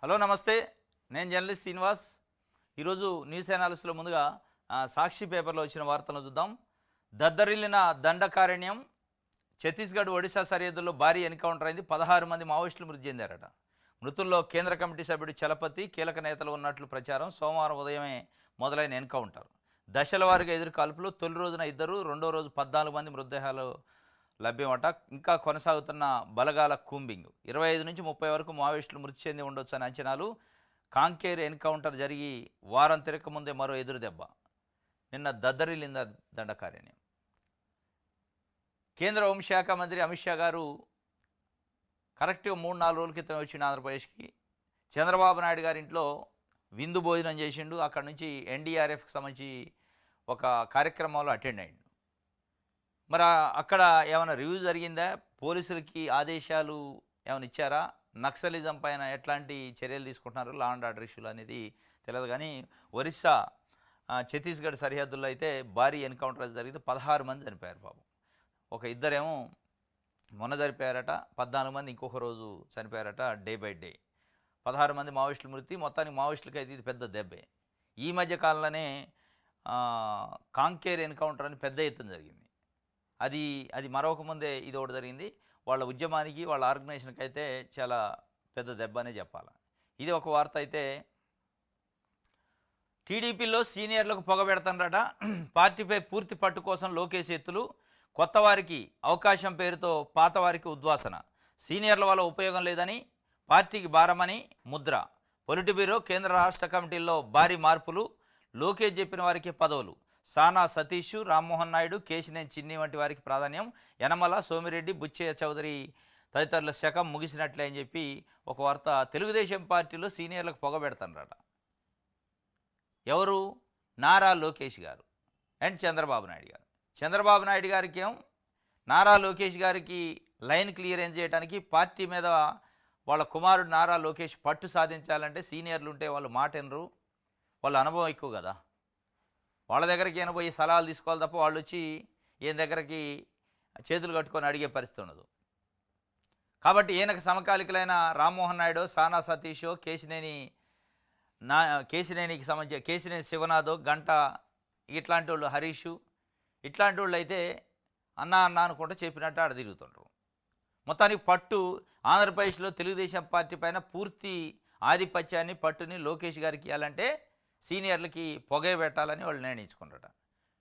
Hello నమస్తే. నేను journalist Srinivas. ఈరోజు న్యూస్ అనాలిసిస్లో ముందుగా సాక్షి పేపర్లో వచ్చిన వార్తలను చూద్దాం. దద్దరిల్లిన దండకారణ్యం. ఛత్తీస్గఢ్ ఒడిశా సరిహద్దుల్లో భారీ ఎన్కౌంటర్ అయింది. 16 మంది మావోయిస్టులు మృతి చెందారట. మృతుల్లో కేంద్ర కమిటీ సభ్యుడు చలపతి కీలక నేతలు ఉన్నట్లు ప్రచారం. సోమవారం ఉదయమే మొదలైన ఎన్కౌంటర్. దశల వారీగా ఎదురు కాల్పులు. తొలి రోజున 2, రెండో రోజు 14 మంది మృతదేహాలు లభ్యమట. ఇంకా కొనసాగుతున్న బలగాల కూంబింగ్. 25 నుంచి 30 వరకు మావోయిస్టులు మృతి చెంది ఉండొచ్చు అని అంచనాలు. కాంకేర్ ఎన్కౌంటర్ జరిగి వారం తిరగకముందే మరో ఎదురు దెబ్బ. నిన్న దద్దరిల్లింద దండకారణ్యం. కేంద్ర హోంశాఖ మంత్రి అమిత్ షా గారు కరెక్ట్గా 3-4 రోజుల క్రితం వచ్చిండు ఆంధ్రప్రదేశ్కి. చంద్రబాబు నాయుడు గారి ఇంట్లో విందు భోజనం చేసిండు. అక్కడ నుంచి ఎన్డీఆర్ఎఫ్కి సంబంధించి ఒక కార్యక్రమంలో అటెండ్ అయ్యిండు. మరి అక్కడ ఏమైనా రివ్యూ జరిగిందా? పోలీసులకి ఆదేశాలు ఏమైనా ఇచ్చారా? నక్సలిజం పైన ఎట్లాంటి చర్యలు తీసుకుంటున్నారు, లా అండ్ ఆర్డర్ ఇష్యూలు అనేది తెలియదు. కానీ ఒరిస్సా ఛత్తీస్గఢ్ సరిహద్దుల్లో అయితే భారీ ఎన్కౌంటర్ జరిగితే 16 మంది చనిపోయారు. పాపం ఒక ఇద్దరేమో మొన్న చనిపోయారట, 14 మంది ఇంకొక రోజు చనిపోయారట. డే బై డే 16 మంది మావోయిస్టుల మృతి. మొత్తానికి మావోయిస్టులకి అయితే ఇది పెద్ద దెబ్బే. ఈ మధ్య కాలంలోనే కాంకేర్ ఎన్కౌంటర్ అని పెద్ద ఎత్తున జరిగింది. అది మరొక ముందే ఇది ఒకటి జరిగింది. వాళ్ళ ఉద్యమానికి, వాళ్ళ ఆర్గనైజేషన్కి అయితే చాలా పెద్ద దెబ్బ అనే చెప్పాలి. ఇది ఒక వార్త. అయితే టీడీపీలో సీనియర్లకు పొగబెడతానరట. పార్టీపై పూర్తి పట్టు కోసం లోకేష్ ఎత్తులు. కొత్త వారికి అవకాశం పేరుతో పాత వారికి ఉద్వాసన. సీనియర్ల వల్ల ఉపయోగం లేదని, పార్టీకి భారమని ముద్ర. పొలిట్ బ్యూరో కేంద్ర రాష్ట్ర కమిటీల్లో భారీ మార్పులు. లోకేష్ చెప్పిన వారికి పదవులు. సానా సతీష్, రామ్మోహన్ నాయుడు, కేశినేని చిన్ని వంటి వారికి ప్రాధాన్యం. యనమల, సోమిరెడ్డి, బుచ్చయ్య చౌదరి తదితరుల శకం ముగిసినట్లే అని చెప్పి ఒక వార్త. తెలుగుదేశం పార్టీలో సీనియర్లకు పొగబెడతారట. ఎవరు? నారా లోకేష్ గారు అండ్ చంద్రబాబు నాయుడు గారు. చంద్రబాబు నాయుడు గారికి నారా లోకేష్ గారికి లైన్ క్లియరెన్స్ చేయడానికి, పార్టీ మీద వాళ్ళ కుమారుడు నారా లోకేష్ పట్టు సాధించాలంటే సీనియర్లు ఉంటే వాళ్ళు మాట వినరు. వాళ్ళ అనుభవం ఎక్కువ కదా. వాళ్ళ దగ్గరికి ఈయన పోయి సలహాలు తీసుకోవాలి తప్ప వాళ్ళు వచ్చి ఈయన దగ్గరికి చేతులు కట్టుకొని అడిగే పరిస్థితి ఉండదు. కాబట్టి ఈయనకు సమకాలికలైన రామ్మోహన్ నాయుడు, సానా సతీషో, కేశినేనికి సంబంధించి కేశినేని శివనాథో, గంట ఇట్లాంటి వాళ్ళు, హరీషు ఇట్లాంటి వాళ్ళు అయితే అన్న అనుకుంటూ చెప్పినట్టు ఆడ తిరుగుతుంటారు. మొత్తానికి పట్టు ఆంధ్రప్రదేశ్లో తెలుగుదేశం పార్టీ పైన పూర్తి ఆధిపత్యాన్ని, పట్టుని లోకేష్ గారికి ఇవ్వాలంటే సీనియర్లకి పొగే పెట్టాలని వాళ్ళు నిర్ణయించుకున్నారట.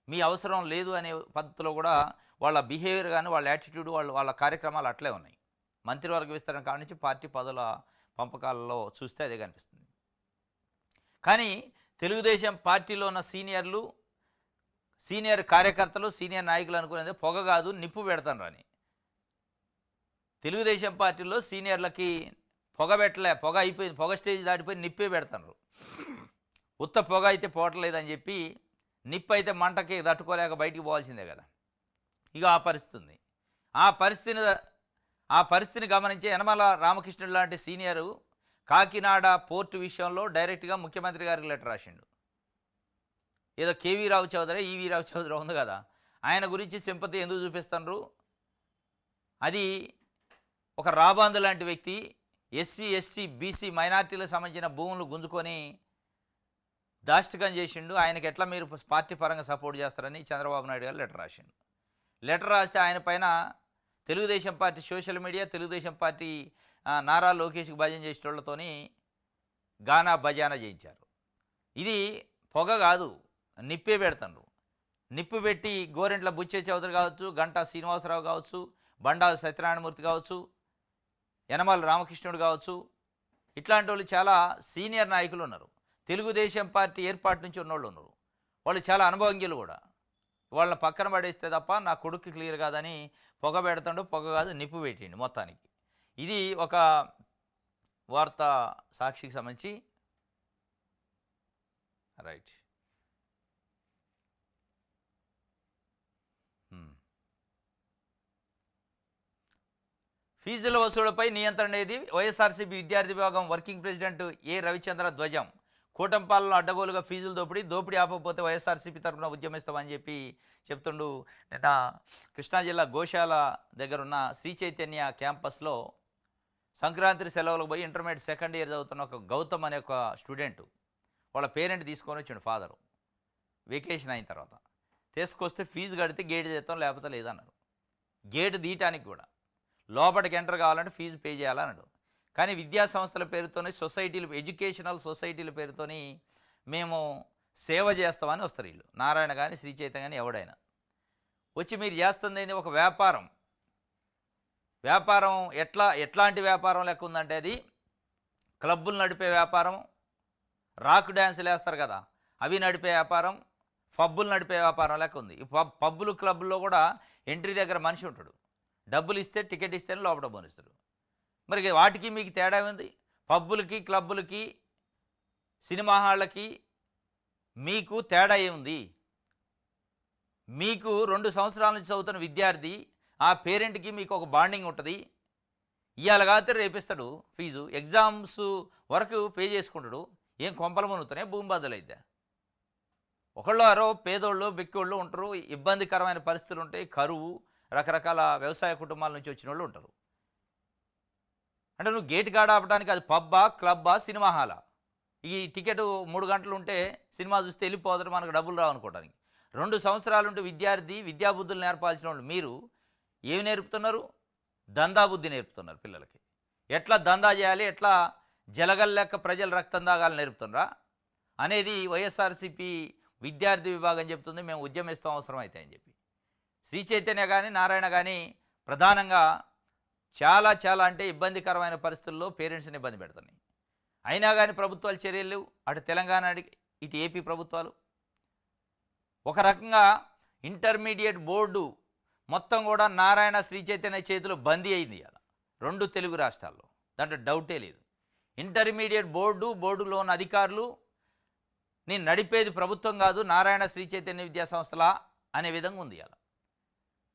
మీ అవసరం లేదు అనే పద్ధతిలో కూడా వాళ్ళ బిహేవియర్ కానీ, వాళ్ళ యాటిట్యూడ్, వాళ్ళ కార్యక్రమాలు అట్లే ఉన్నాయి. మంత్రివర్గ విస్తరణ కాడి నుంచి పార్టీ పదవుల పంపకాలలో చూస్తే అదే కనిపిస్తుంది. కానీ తెలుగుదేశం పార్టీలో ఉన్న సీనియర్ కార్యకర్తలు, సీనియర్ నాయకులు అనుకునేది పొగ కాదు, నిప్పు పెడతాను అని. తెలుగుదేశం పార్టీలో సీనియర్లకి పొగ పెట్టలే, పొగ అయిపోయింది, పొగ స్టేజ్ దాటిపోయి నిప్పే పెడతారు. ఉత్త పొగ అయితే పోవట్లేదని చెప్పి, నిప్పు అయితే మంటకి తట్టుకోలేక బయటికి పోవాల్సిందే కదా. ఇక ఆ పరిస్థితిని గమనించే యనమల రామకృష్ణుడు లాంటి సీనియరు కాకినాడ పోర్టు విషయంలో డైరెక్ట్గా ముఖ్యమంత్రి గారికి లెటర్ రాసిండు. ఏదో కేవీ రావు చౌదరి, ఈవీ రావు చౌదరి ఉంది కదా, ఆయన గురించి సింపతి ఎందుకు చూపిస్తున్నారు? అది ఒక రాబాందు లాంటి వ్యక్తి, ఎస్సీ, ఎస్టీ, బీసీ మైనార్టీలకు సంబంధించిన భూములు గుంజుకొని దాష్టికం చేసిండు. ఆయనకి ఎట్లా మీరు పార్టీ పరంగా సపోర్ట్ చేస్తారని చంద్రబాబు నాయుడు గారు లెటర్ రాసిండు. లెటర్ రాస్తే ఆయన పైన Telugu Desam party social media, Telugu Desam party Nara లోకేష్కి భజన చేసేటోళ్లతోని గానా భజానా చేయించారు. ఇది పొగ కాదు, నిప్పే పెడతారు. నిప్పు పెట్టి గోరెంట్ల బుచ్చయ్య చౌదరి కావచ్చు, గంటా శ్రీనివాసరావు కావచ్చు, బండారు సత్యనారాయణమూర్తి కావచ్చు, యనమల రామకృష్ణుడు కావచ్చు, ఇట్లాంటి వాళ్ళు చాలా సీనియర్ నాయకులు ఉన్నారు. తెలుగుదేశం పార్టీ ఏర్పాటు నుంచి ఉన్నోళ్ళు ఉన్నారు. వాళ్ళు చాలా అనుభవజ్ఞులు కూడా. వాళ్ళని పక్కన పడేస్తే తప్ప నా కొడుక్కి క్లియర్ కాదని పొగ పెడతాడు. పొగ కాదు, నిప్పు పెట్టిండు మొత్తానికి. ఇది ఒక వార్త సాక్షికి సంబంధించి. రైట్. ఫీజుల వసూళ్లపై నియంత్రణ ఏది? వైఎస్ఆర్సీపీ విద్యార్థి విభాగం వర్కింగ్ ప్రెసిడెంట్ ఏ రవిచంద్ర ధ్వజం. కూటంపాలలో అడ్డగోలుగా ఫీజులు దోపిడీ ఆపకపోతే వైఎస్ఆర్సీపీ తరఫున ఉద్యమిస్తామని చెప్తుండు. నిన్న కృష్ణా జిల్లా గోశాల దగ్గర ఉన్న శ్రీ చైతన్య క్యాంపస్లో సంక్రాంతి సెలవులకు పోయి ఇంటర్మీడియట్ సెకండ్ ఇయర్ చదువుతున్న ఒక గౌతమ్ అనే ఒక స్టూడెంట్ వాళ్ళ పేరెంట్ తీసుకొని వచ్చిండు ఫాదరు వెకేషన్ అయిన తర్వాత. తీసుకొస్తే ఫీజు కడితే గేటు తెస్తాం లేకపోతే లేదన్నారు. గేటు తీయటానికి కూడా లోపలికి ఎంటర్ కావాలంటే ఫీజు పే చేయాలన్నాడు. కానీ విద్యా సంస్థల పేరుతోనే సొసైటీలు, ఎడ్యుకేషనల్ సొసైటీల పేరుతోని మేము సేవ చేస్తామని వస్తారు వీళ్ళు. నారాయణ కానీ శ్రీ చైతన్య కానీ ఎవడైనా వచ్చి మీరు చేస్తుంది ఏంది ఒక వ్యాపారం. వ్యాపారం ఎట్లాంటి వ్యాపారం లెక్క ఉందంటే అది క్లబ్బులు నడిపే వ్యాపారం, రాక్ డ్యాన్సులు వేస్తారు కదా అవి నడిపే వ్యాపారం, పబ్బులు నడిపే వ్యాపారం లెక్క ఉంది. ఈ పబ్బులు క్లబ్బుల్లో కూడా ఎంట్రీ దగ్గర మనిషి ఉంటాడు, డబ్బులు ఇస్తే టికెట్ ఇస్తేనే లోపల పోనిస్తాడు. మరి వాటికి మీకు తేడా ఉంది? పబ్బులకి క్లబ్బులకి సినిమా హాళ్ళకి మీకు తేడా ఏముంది? మీకు 2 సంవత్సరాల నుంచి చదువుతున్న విద్యార్థి ఆ పేరెంట్కి మీకు ఒక బాండింగ్ ఉంటుంది. ఇవాళ కాతే రేపిస్తాడు ఫీజు, ఎగ్జామ్స్ వరకు పే చేసుకుంటాడు. ఏం కొంపలు మునుగుతున్నాయి, భూమి బద్దలైద్దా? ఒకళ్ళు అరో పేదోళ్ళు బెక్కోళ్ళు ఉంటారు, ఇబ్బందికరమైన పరిస్థితులు ఉంటాయి, కరువు, రకరకాల వ్యవసాయ కుటుంబాల నుంచి వచ్చిన వాళ్ళు ఉంటారు. అంటే నువ్వు గేట్ కాడ ఆపడానికి అది పబ్బా, క్లబ్బా, సినిమా హాలా? ఈ టికెట్ 3 గంటలు ఉంటే సినిమా చూస్తే వెళ్ళిపోతారు, మనకు డబ్బులు రావనుకోవడానికి. 2 సంవత్సరాలు ఉంటే విద్యార్థి విద్యాబుద్ధులు నేర్పాల్సిన వాళ్ళు మీరు ఏమి నేర్పుతున్నారు? దందా బుద్ధి నేర్పుతున్నారు పిల్లలకి. ఎట్లా దందా చేయాలి, ఎట్లా జలగల్లెక్క ప్రజల రక్తం దాగాలని నేర్పుతున్నారా అనేది వైఎస్ఆర్సీపీ విద్యార్థి విభాగం చెప్తుంది. మేము ఉద్యమిస్తాం అవసరం అయితే అని చెప్పి. శ్రీ చైతన్య కానీ నారాయణ కానీ ప్రధానంగా చాలా అంటే ఇబ్బందికరమైన పరిస్థితుల్లో పేరెంట్స్ని ఇబ్బంది పెడుతున్నాయి. అయినా కానీ ప్రభుత్వాలు చర్యలు, అటు తెలంగాణ ఇటు ఏపీ ప్రభుత్వాలు ఒక రకంగా ఇంటర్మీడియట్ బోర్డు మొత్తం కూడా నారాయణ శ్రీ చైతన్య చేతిలో బందీ అయింది అలా 2 తెలుగు రాష్ట్రాల్లో, దాంట్లో డౌటే లేదు. ఇంటర్మీడియట్ బోర్డులో ఉన్న అధికారులు నేను నడిపేది ప్రభుత్వం కాదు, నారాయణ శ్రీ చైతన్య విద్యా సంస్థలా అనే విధంగా ఉంది అలా.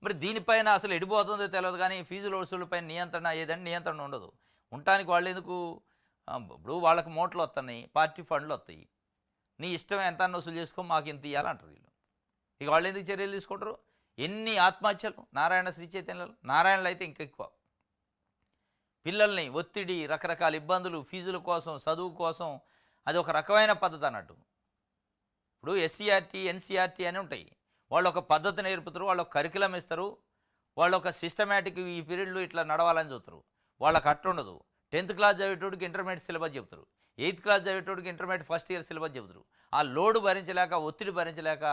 మరి దీనిపైన అసలు ఎడిపోతుందో తెలియదు, కానీ ఫీజుల వసూలుపైన నియంత్రణ ఏదంటే నియంత్రణ ఉండదు. ఉండటానికి వాళ్ళు ఎందుకు? ఇప్పుడు వాళ్ళకి మోట్లు వస్తున్నాయి, పార్టీ ఫండ్లు వస్తాయి, నీ ఇష్టం ఎంత వసూలు చేసుకో, మాకు ఇంత ఇవ్వాలంటారు వీళ్ళు. ఇక వాళ్ళు ఎందుకు చర్యలు తీసుకుంటారు? ఎన్ని ఆత్మహత్యలు నారాయణ శ్రీ చైతన్యలు, నారాయణలు అయితే ఇంకెక్కువ. పిల్లల్ని ఒత్తిడి, రకరకాల ఇబ్బందులు, ఫీజుల కోసం, చదువు కోసం, అది ఒక రకమైన పద్ధతి అన్నట్టు. ఇప్పుడు ఎస్సీఆర్టీ, ఎన్సీఆర్టీ అని ఉంటాయి, వాళ్ళు ఒక పద్ధతి నేర్పుతారు, వాళ్ళు ఒక కరికులం ఇస్తారు, వాళ్ళు ఒక సిస్టమేటిక్ ఈ పీరియడ్లో ఇట్లా నడవాలని చూస్తారు. వాళ్ళకి అట్టుండదు. 10th క్లాస్ చదివేటోడికి ఇంటర్మీడియట్ సిలబస్ చెప్తారు, 8th క్లాస్ చదివేటోడికి ఇంటర్మీడియట్ ఫస్ట్ ఇయర్ సిలబస్ చెబుతారు. ఆ లోడు భరించలేక, ఒత్తిడి భరించలేక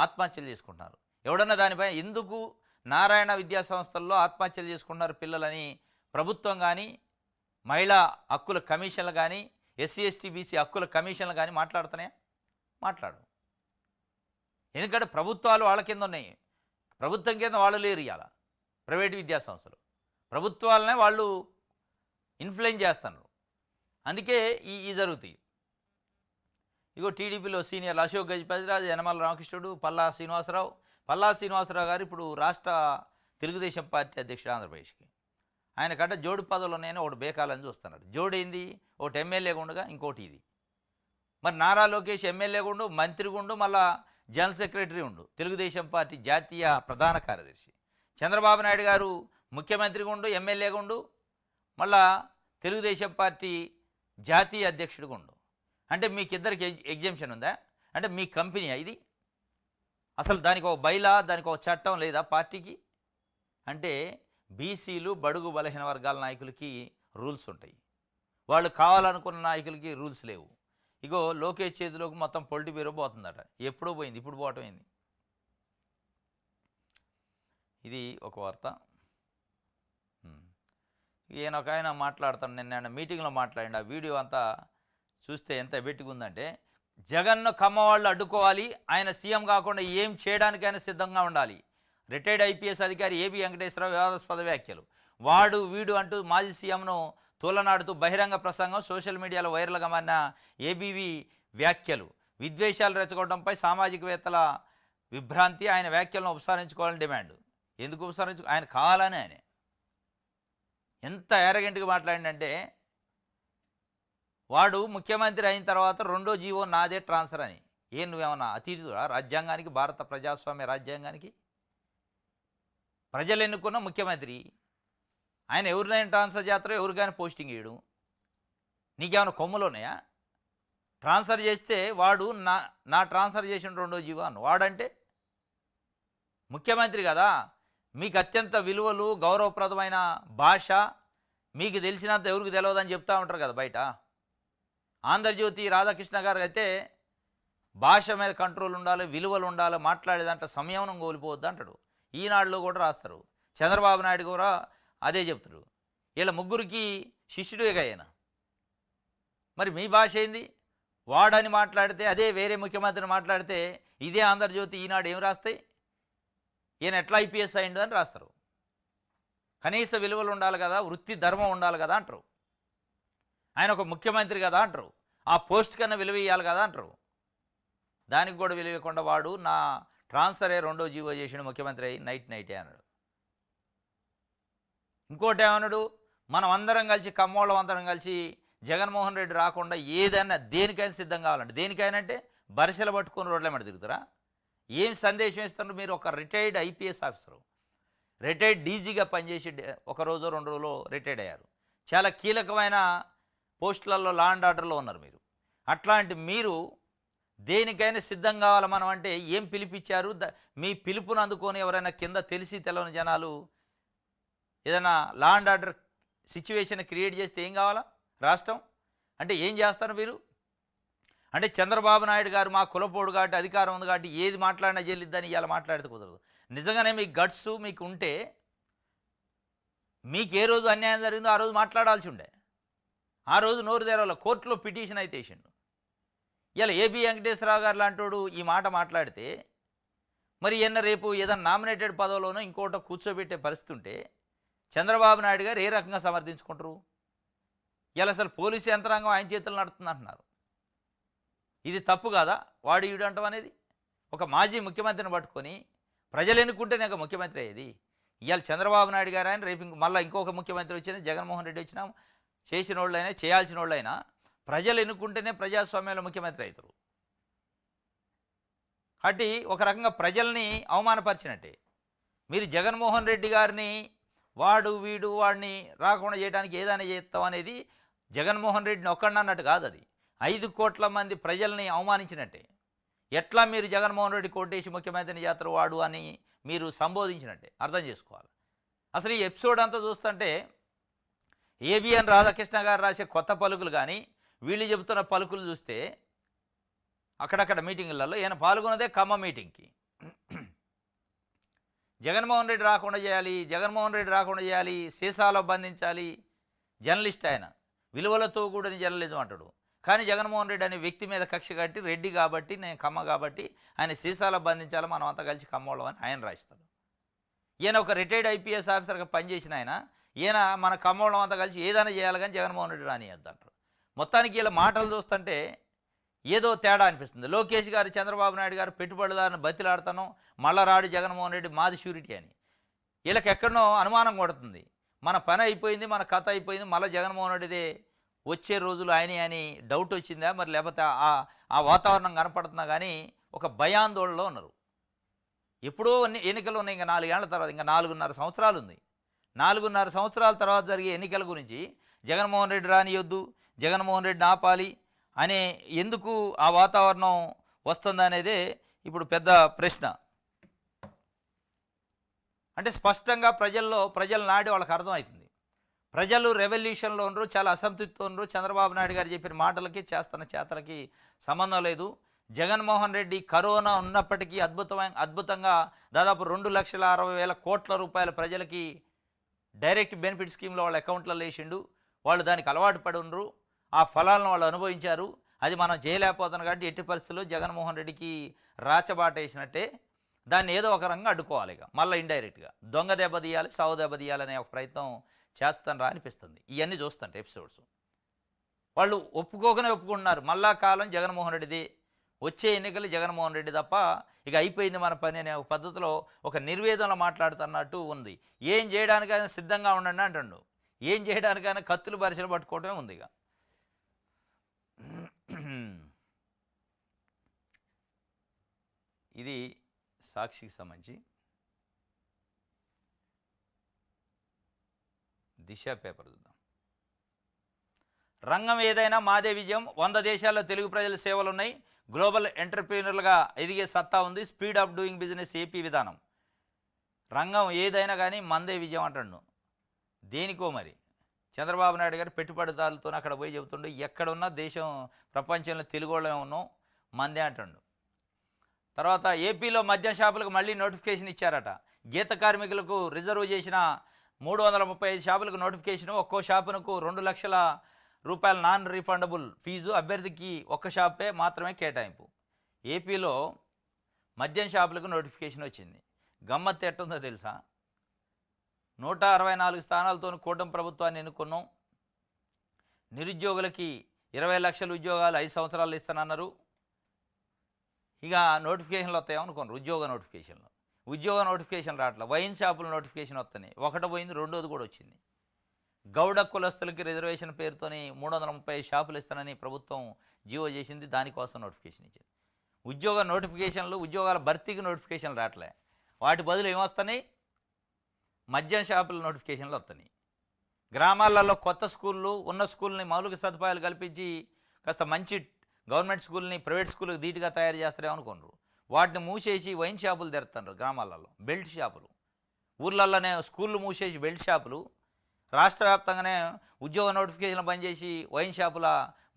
ఆత్మహత్యలు చేసుకుంటున్నారు. ఎవడన్నా దానిపై ఎందుకు నారాయణ విద్యా సంస్థల్లో ఆత్మహత్యలు చేసుకుంటున్నారు పిల్లలని ప్రభుత్వం కానీ, మహిళా హక్కుల కమిషన్లు కానీ, ఎస్సీ ఎస్టీ బీసీ హక్కుల కమిషన్లు కానీ మాట్లాడుతున్నాయా? మాట్లాడు. ఎందుకంటే ప్రభుత్వాలు వాళ్ళ కింద ఉన్నాయి, ప్రభుత్వం కింద వాళ్ళు లేరు. ఇవాళ ప్రైవేటు విద్యా సంస్థలు ప్రభుత్వాలనే వాళ్ళు ఇన్ఫ్లుయెన్స్ చేస్తున్నారు. అందుకే ఈ జరుగుతాయి. ఇగో టీడీపీలో సీనియర్లు అశోక్ గజపతిరాజు, యనమల రామకృష్ణుడు, పల్లా శ్రీనివాసరావు గారు ఇప్పుడు రాష్ట్ర తెలుగుదేశం పార్టీ అధ్యక్షుడు ఆంధ్రప్రదేశ్కి. ఆయన కట్ట జోడు పదవులు ఉన్నాయని ఒకటి బేకాలని చూస్తున్నాడు. జోడైంది ఒకటి ఎమ్మెల్యేగా ఉండగా ఇంకోటి ఇది. మరి నారా లోకేష్ ఎమ్మెల్యేగా ఉండు, మంత్రిగా ఉండు, మళ్ళా జనరల్ సెక్రటరీ ఉండు, తెలుగుదేశం పార్టీ జాతీయ ప్రధాన కార్యదర్శి. చంద్రబాబు నాయుడు గారు ముఖ్యమంత్రిగా ఉండు, ఎమ్మెల్యేగా ఉండు, మళ్ళా తెలుగుదేశం పార్టీ జాతీయ అధ్యక్షుడిగా ఉండు. అంటే మీకు ఇద్దరికి ఎగ్జామ్షన్ ఉందా? అంటే మీ కంపెనీ ఇది? అసలు దానికి ఒక బైలా, దానికి ఒక చట్టం లేదా పార్టీకి? అంటే బీసీలు, బడుగు బలహీన వర్గాల నాయకులకి రూల్స్ ఉంటాయి, వాళ్ళు కావాలనుకున్న నాయకులకి రూల్స్ లేవు. ఇగో లోకేష్ చేతిలోకి మొత్తం పొలిటి బ్యూరో పోతుందట. ఎప్పుడో పోయింది, ఇప్పుడు పోవటం అయింది. ఇది ఒక వార్త. ఈయన ఒక ఆయన మాట్లాడతాను, నిన్న మీటింగ్లో మాట్లాడండి. ఆ వీడియో అంతా చూస్తే ఎంత ఎబెట్టుకుందంటే, జగన్ను కమ్మవాళ్ళు అడ్డుకోవాలి, ఆయన సీఎం కాకుండా ఏం చేయడానికైనా సిద్ధంగా ఉండాలి. రిటైర్డ్ ఐపీఎస్ అధికారి ఏబి వెంకటేశ్వరరావు వివాదాస్పద వ్యాఖ్యలు. వాడు వీడు అంటూ మాజీ సీఎంను తూలనాడుతూ బహిరంగ ప్రసంగం, సోషల్ మీడియాలో వైరల్గా మారిన ఏబీవీ వ్యాఖ్యలు, విద్వేషాలు రెచ్చగొట్టడంపై సామాజికవేత్తల విభ్రాంతి. ఆయన వ్యాఖ్యలను ఉపసంహరించుకోవాలని డిమాండ్. ఎందుకు ఉపసంహరించు? ఆయన కావాలని. ఆయన ఎంత యారగెంట్గా మాట్లాడిందంటే, వాడు ముఖ్యమంత్రి అయిన తర్వాత 2వ జీవో నాదే ట్రాన్స్ఫర్ అని. నువ్వేమన్నా అతీతుడా రాజ్యాంగానికి, భారత ప్రజాస్వామ్య రాజ్యాంగానికి? ప్రజలు ఎన్నుకున్న ముఖ్యమంత్రి ఆయన ఎవరినైనా ట్రాన్స్ఫర్ చేస్తారో ఎవరికైనా పోస్టింగ్ ఇవ్వడు. నీకేమైనా కొమ్ములు ఉన్నాయా? ట్రాన్స్ఫర్ చేస్తే వాడు నా ట్రాన్స్ఫర్ చేసిన రెండో జీవో అన్న వాడంటే ముఖ్యమంత్రి కదా. మీకు అత్యంత విలువలు గౌరవప్రదమైన భాష మీకు తెలిసినంత ఎవరికి తెలియదని చెప్తా ఉంటారు కదా బయట. ఆంధ్రజ్యోతి రాధాకృష్ణ గారు అయితే భాష మీద కంట్రోల్ ఉండాలి, విలువలు ఉండాలి, మాట్లాడేదంట సంయమనం కోల్పోవద్దు అంటాడు. ఈనాడులో కూడా రాస్తారు. చంద్రబాబు నాయుడు కూడా అదే చెప్తాడు. వీళ్ళ ముగ్గురికి శిష్యుడే ఆయన. మరి మీ భాష ఏంది? వాడని మాట్లాడితే అదే వేరే ముఖ్యమంత్రిని మాట్లాడితే ఇదే ఆంధ్రజ్యోతి ఈనాడు ఏం రాస్తాయి? ఈయన ఎట్లా ఐపీఎస్ అయిండు అని రాస్తారు. కనీస విలువలు ఉండాలి కదా, వృత్తి ధర్మం ఉండాలి కదా అంటారు. ఆయన ఒక ముఖ్యమంత్రి కదా అంటారు. ఆ పోస్ట్ కన్నా విలువ ఇవ్వాలి కదా అంటారు. దానికి కూడా విలువ ఇవ్వకుండా వాడు నా ట్రాన్స్ఫరే రెండో జీవో చేసిన ముఖ్యమంత్రి అయ్యి నైటే అన్నాడు. ఇంకోటి ఏమన్నాడు? మనం అందరం కలిసి కమ్మోళ్ళం అందరం కలిసి జగన్మోహన్ రెడ్డి రాకుండా ఏదైనా దేనికైనా సిద్ధం కావాలంటే దేనికైనా అంటే బరిసెలు పట్టుకొని రోడ్ల మీద తిరుగుతారా? ఏం సందేశం ఇస్తున్నారు మీరు? ఒక రిటైర్డ్ ఐపీఎస్ ఆఫీసరు, రిటైర్డ్ డీజీగా పనిచేసి ఒక రోజు 2 రోజులు రిటైర్డ్ అయ్యారు. చాలా కీలకమైన పోస్టులలో లా అండ్ ఆర్డర్లో ఉన్నారు మీరు. అట్లాంటి మీరు దేనికైనా సిద్ధం కావాలి మనం అంటే ఏం పిలిపించారు? మీ పిలుపును అందుకొని ఎవరైనా కింద తెలిసి తెలవని జనాలు ఏదైనా law and order situation create చేస్తే ఏం కావాలా రాష్ట్రం? అంటే ఏం చేస్తారు మీరు? అంటే చంద్రబాబు నాయుడు గారు మా కులపోడు కాబట్టి అధికారం ఉంది కాబట్టి ఏది మాట్లాడినా చెల్లిద్దని ఇలా మాట్లాడితే కుదరదు. నిజంగానే మీకు గట్స్ మీకు ఉంటే మీకు ఏ రోజు అన్యాయం జరిగిందో ఆ రోజు మాట్లాడాల్సి ఉండే. ఆ రోజు నోరు తెరవల, కోర్టులో పిటిషన్ అయితే వేసిండు. ఇలా ఏబి వెంకటేశ్వరరావు గారు లాంటోడు ఈ మాట మాట్లాడితే మరి రేపు ఏదైనా నామినేటెడ్ పదవిలోనో ఇంకోటో కూర్చోబెట్టే పరిస్థితి ఉంటే చంద్రబాబు నాయుడు గారు ఏ రకంగా సమర్థించుకుంటారు? ఇలా అసలు పోలీసు యంత్రాంగం ఆయన చేతులు నడుతుంది అంటున్నారు. ఇది తప్పు కాదా? వాడు ఈడు అంటాం అనేది. ఒక మాజీ ముఖ్యమంత్రిని పట్టుకొని ప్రజలు ఎన్నుకుంటేనే ఒక ముఖ్యమంత్రి అయ్యేది. ఇవాళ చంద్రబాబు నాయుడు గారు ఆయన రేపు మళ్ళీ ఇంకొక ముఖ్యమంత్రి వచ్చినా జగన్మోహన్ రెడ్డి వచ్చినా చేసిన వాళ్ళైనా చేయాల్సిన వాళ్ళైనా ప్రజలు ఎన్నుకుంటేనే ప్రజాస్వామ్యంలో ముఖ్యమంత్రి అవుతారు. కాబట్టి ఒక రకంగా ప్రజల్ని అవమానపరిచినట్టే. మీరు జగన్మోహన్ రెడ్డి గారిని వీడు వాడిని రాకుండా చేయడానికి ఏదైనా చేస్తాం అనేది జగన్మోహన్ రెడ్డిని ఒక్కడన్నట్టు కాదు. అది 5 కోట్ల మంది ప్రజల్ని అవమానించినట్టే. ఎట్లా మీరు జగన్మోహన్ రెడ్డి కోటేసి ముఖ్యమంత్రిని చేస్తారు వాడు అని మీరు సంబోధించినట్టే అర్థం చేసుకోవాలి. అసలు ఈ ఎపిసోడ్ అంతా చూస్తుంటే ఏబిఎన్ రాధాకృష్ణ గారు రాసే కొత్త పలుకులు కానీ వీళ్ళు చెబుతున్న పలుకులు చూస్తే అక్కడక్కడ మీటింగులలో ఈయన పాల్గొన్నదే ఖమ్మం మీటింగ్కి. జగన్మోహన్ రెడ్డి రాకుండా చేయాలి, జగన్మోహన్ రెడ్డి రాకుండా చేయాలి, సీసాలో బంధించాలి. జర్నలిస్ట్ ఆయన, విలువలతో కూడిన జర్నలిజం అంటాడు. కానీ జగన్మోహన్ రెడ్డి అనే వ్యక్తి మీద కక్ష కట్టి రెడ్డి కాబట్టి నేను కమ్మ కాబట్టి ఆయన సీసాలో బంధించాలి, మనం అంతా కలిసి కమ్మోళ్ళం అని ఆయన రాస్తాడు. ఈయన ఒక రిటైర్డ్ ఐపీఎస్ ఆఫీసర్గా పనిచేసిన ఈయన మన కమ్మోళ్ళం అంతా కలిసి ఏదైనా చేయాలి కానీ జగన్మోహన్ రెడ్డి రానియద్దు అంటారు. మొత్తానికి ఇలా మాటలు చూస్తుంటే ఏదో తేడా అనిపిస్తుంది. లోకేష్ గారు చంద్రబాబు నాయుడు గారు పెట్టుబడిదారుని బతిలాడతాను మళ్ళా రాడు జగన్మోహన్ రెడ్డి మాది షూరిటీ అని. వీళ్ళకి ఎక్కడనో అనుమానం కొడుతుంది. మన పని అయిపోయింది, మన కథ అయిపోయింది, మళ్ళీ జగన్మోహన్ రెడ్డిదే వచ్చే రోజులు ఆయనే అని డౌట్ వచ్చిందా మరి, లేకపోతే ఆ వాతావరణం కనపడుతుందా కానీ ఒక భయాందోళనలో ఉన్నారు. ఎప్పుడో ఎన్నికలు ఉన్నాయి, ఇంకా 4 ఏళ్ల తర్వాత, ఇంకా 4.5 సంవత్సరాలు ఉంది. 4.5 సంవత్సరాల తర్వాత జరిగే ఎన్నికల గురించి జగన్మోహన్ రెడ్డి రానియొద్దు, జగన్మోహన్ రెడ్డిని ఆపాలి అనే ఎందుకు ఆ వాతావరణం వస్తుందనేదే ఇప్పుడు పెద్ద ప్రశ్న. అంటే స్పష్టంగా ప్రజల నాడి వాళ్ళకి అర్థమవుతుంది. ప్రజలు రెవల్యూషన్లో ఉండరు, చాలా అసంతృప్తితో ఉండరు. చంద్రబాబు నాయుడు గారు చెప్పిన మాటలకి చేస్తున్న చేతలకి సంబంధం లేదు. జగన్మోహన్ రెడ్డి కరోనా ఉన్నప్పటికీ అద్భుతంగా దాదాపు 2,60,000 కోట్ల రూపాయల ప్రజలకి డైరెక్ట్ బెనిఫిట్ స్కీమ్లో వాళ్ళ అకౌంట్లలో వేసిండు. వాళ్ళు దానికి అలవాటు పడి ఉండరు, ఆ ఫలాలను వాళ్ళు అనుభవించారు. అది మనం చేయలేకపోతున్నాం కాబట్టి ఎట్టి పరిస్థితుల్లో జగన్మోహన్ రెడ్డికి రాచబాట వేసినట్టే. దాన్ని ఏదో ఒక రకంగా అడ్డుకోవాలి. ఇక మళ్ళీ ఇండైరెక్ట్గా దొంగ దెబ్బ తీయాలి, సావు దెబ్బ తీయాలనే ఒక ప్రయత్నం చేస్తానరా అనిపిస్తుంది. ఇవన్నీ చూస్తుంటే ఎపిసోడ్స్ వాళ్ళు ఒప్పుకుంటున్నారు. మళ్ళా కాలం జగన్మోహన్ రెడ్డిది, వచ్చే ఎన్నికలు జగన్మోహన్ రెడ్డి తప్ప ఇక అయిపోయింది మన పని అనే ఒక పద్ధతిలో ఒక నిర్వేదంలో మాట్లాడుతున్నట్టు ఉంది. ఏం చేయడానికైనా సిద్ధంగా ఉండండి అంటుండు. ఏం చేయడానికైనా కత్తులు బరిసెలు పట్టుకోవటమే ఉంది. ఇక ఇది సాక్షికి సంబంధించి దిశ పేపర్ చూద్దాం. రంగం ఏదైనా మాదే విజయం, 100 దేశాల్లో తెలుగు ప్రజల సేవలున్నాయి, గ్లోబల్ ఎంటర్‌ప్రెన్యూర్‌లుగా ఎదిగే సత్తా ఉంది, speed of doing business AP విధానం. రంగం ఏదైనా కానీ మందే విజయం అంటాడు. దేనికో మరి చంద్రబాబు నాయుడు గారు పెట్టుబడిదారులతో అక్కడ పోయి చెబుతుండే, ఎక్కడున్నా దేశం ప్రపంచంలో తెలుగు వాళ్ళమే ఉన్నాం, మందే అంటాడు. తర్వాత ఏపీలో మద్యం షాపులకు మళ్ళీ నోటిఫికేషన్ ఇచ్చారట. గీత కార్మికులకు రిజర్వ్ చేసిన 335 షాపులకు నోటిఫికేషను, ఒక్కో షాపునకు 2 లక్షల రూపాయల నాన్ రీఫండబుల్ ఫీజు, అభ్యర్థికి ఒక్క షాపే మాత్రమే కేటాయింపు. ఏపీలో మద్యం షాపులకు నోటిఫికేషన్ వచ్చింది. గమ్మత్తు ఎట్టుందో తెలుసా? 164 స్థానాలతో కూటమి ప్రభుత్వాన్ని ఎన్నుకున్నాం, నిరుద్యోగులకి 20 లక్షల ఉద్యోగాలు 5 సంవత్సరాలు ఇస్తానన్నారు. ఇక నోటిఫికేషన్లు వస్తాయేమో అనుకోండి, ఉద్యోగ నోటిఫికేషన్ రావట్లేదు. వైన్ షాపుల నోటిఫికేషన్ వస్తున్నాయి, ఒకటి పోయింది, రెండోది కూడా వచ్చింది. గౌడ కులస్తులకి రిజర్వేషన్ పేరుతోని 335 షాపులు ఇస్తానని ప్రభుత్వం జీవో చేసింది, దానికోసం నోటిఫికేషన్ ఇచ్చింది. ఉద్యోగ నోటిఫికేషన్లు, ఉద్యోగాల భర్తీకి నోటిఫికేషన్లు రావట్లే, వాటి బదులు ఏమొస్తున్నాయి? మద్యం షాపుల నోటిఫికేషన్లు వస్తున్నాయి. గ్రామాలలో కొత్త స్కూళ్ళు, ఉన్న స్కూల్ని మౌలిక సదుపాయాలు కల్పించి కాస్త మంచి గవర్నమెంట్ స్కూల్ని ప్రైవేట్ స్కూల్కి ధీటుగా తయారు చేస్తారేమో అనుకున్నారు. వాటిని మూసేసి వైన్ షాపులు తెరుతున్నారు. గ్రామాలలో బెల్ట్ షాపులు, ఊర్లలోనే స్కూళ్ళు మూసేసి బెల్ట్ షాపులు, రాష్ట్ర వ్యాప్తంగానే ఉద్యోగ నోటిఫికేషన్లు బంద్ చేసి వైన్ షాపుల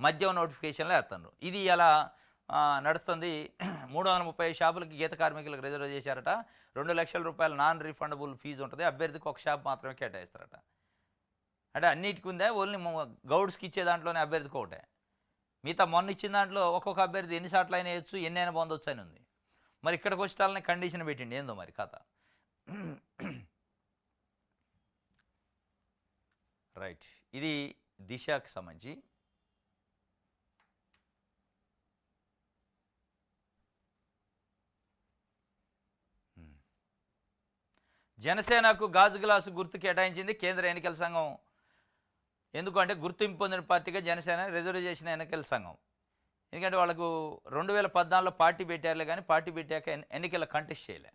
మద్యం నోటిఫికేషన్లు వేస్తున్నారు. ఇది ఎలా నడుస్తుంది? 335 షాపులకి గీత కార్మికులకు రిజర్వ్ చేశారట. 2 లక్షల రూపాయల నాన్ రీఫండబుల్ ఫీజు ఉంటుంది, అభ్యర్థికి ఒక షాప్ మాత్రమే కేటాయిస్తారట. అంటే అన్నిటికి ఉందే, ఓన్లీ గౌడ్స్కి ఇచ్చే దాంట్లోనే అభ్యర్థికి ఒకటే. మిగతా మొన్న ఇచ్చిన దాంట్లో ఒక్కొక్క అభ్యర్థి ఎన్నిసార్లు అయినా వేయచ్చు, ఎన్నైనా పొందొచ్చు అని ఉంది. మరి ఇక్కడికి వచ్చేటాలని కండిషన్ పెట్టిండి, ఏందో మరి కథ. రైట్, ఇది దిశకు సంబంధించి. జనసేనకు గాజు గ్లాసు గుర్తు కేటాయించింది కేంద్ర ఎన్నికల సంఘం. ఎందుకంటే గుర్తింపు పొందిన పార్టీగా జనసేన రిజర్వ్ చేసిన ఎన్నికల సంఘం. ఎందుకంటే వాళ్ళకు 2014లో పార్టీ పెట్టారులే, కానీ పార్టీ పెట్టాక ఎన్నికల కంటెస్ట్ చేయలే.